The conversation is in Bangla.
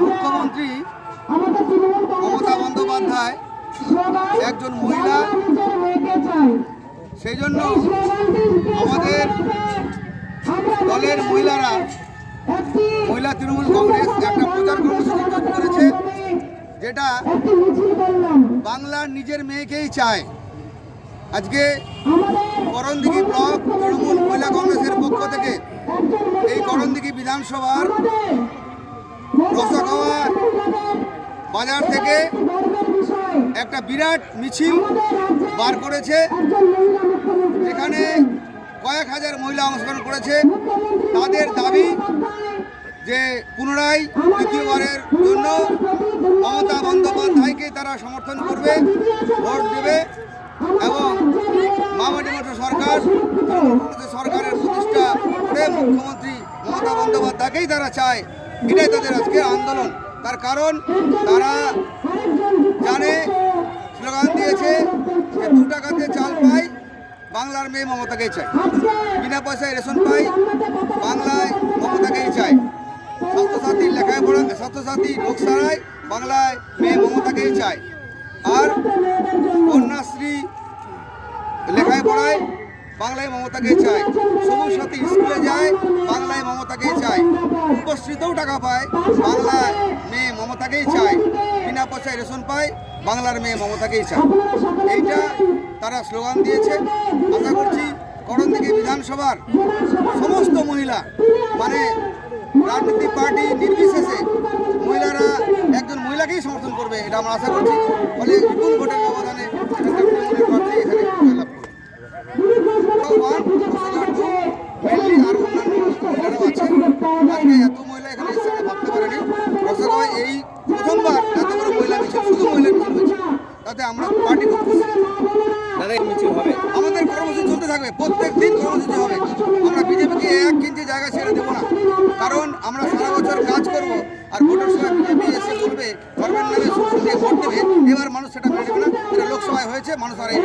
মুখ্যমন্ত্রী মমতা বন্দ্যোপাধ্যায় একজন মহিলা, সেই জন্য আমাদের দলের মহিলারা মহিলা তৃণমূল কংগ্রেস একটা প্রচার কর্মসূচি তৈরি করেছে, যেটা বাংলার নিজের মেয়েকেই চায়। আজকে করণদিঘি ব্লক তৃণমূল মহিলা কংগ্রেসের পক্ষ থেকে এই করণদিঘি বিধানসভার রসাখাওয়া বাজার থেকে একটা বিরাট মিছিল বার করেছে, যেখানে কয়েক হাজার মহিলা অংশগ্রহণ করেছে। তাদের দাবি যে পুনরায় দ্বিতীয়বারের জন্য মমতা বন্দ্যোপাধ্যায়কে তারা সমর্থন করবে, ভোট দেবে এবং মামাটি মতো সরকারের প্রতিষ্ঠা করে মুখ্যমন্ত্রী মমতা বন্দ্যোপাধ্যায়কেই তারা চায়। এটাই তাদের আজকের আন্দোলন। তার কারণ তারা জানে, স্লোগান দিয়েছে যে 2 টাকাতে চাল পাই, বাংলার মেয়ে মমতাকেই চাই। বিনা পয়সায় রেশন পাই, বাংলায় মমতাকেই চাই। স্বাস্থ্যসাথী লেখাপড়া, স্বাস্থ্যসাথী লোক সারায়, বাংলায় মেয়ে মমতাকেই চায়। আর কন্যাশ্রী লেখায় পড়ায়, বাংলায় মমতাকেই চায়। সবুজ সাথী স্কুলে যায়, বাংলায় মমতাকেই চায়। উপশ্রিতও টাকা পায়, বাংলায় মেয়ে মমতাকেই চায়। বিনা পয়সায় রেশন পায়, বাংলার মেয়ে মমতাকেই চায়। এইটা তারা স্লোগান দিয়েছে। আশা করছি করণদিঘি বিধানসভার সমস্ত মহিলা, মানে রাজনৈতিক পার্টি নির্বিশেষে মহিলারা একজন মহিলাকেই সমর্থন করবে, এটা আমরা আশা করছি। ফলে বিপুল ভোটের ব্যবধানে এখানে জয়লাভ করবে। আর অন্যান্য মহিলারাও আছে। আজকে এত মহিলা এখানে এসে আমরা ভাবতে পারিনি। রসগোল্লায় এই প্রথমবার এত বড় মহিলা মিছিল, শুধু মহিলা মিছিল হয়েছে, তাতে আমরা পার্টি খুব খুশি। মিছিল হবে, আমাদের কর্মসূচি চলতে থাকবে, প্রত্যেক দিন কর্মসূচি হবে। আমরা বিজেপিকে 1 ইঞ্চি জায়গা ছেড়ে দেবো না, কারণ আমরা সারা বছর কাজ করব। আর ভোটের সময় বিজেপি এসে বলবে ধর্মের নামে সুযোগ দিয়ে ভোট দেবে, এবার মানুষ সেটা মেনে নেবে না। এটা লোকসভায় হয়েছে, মানুষ আর এই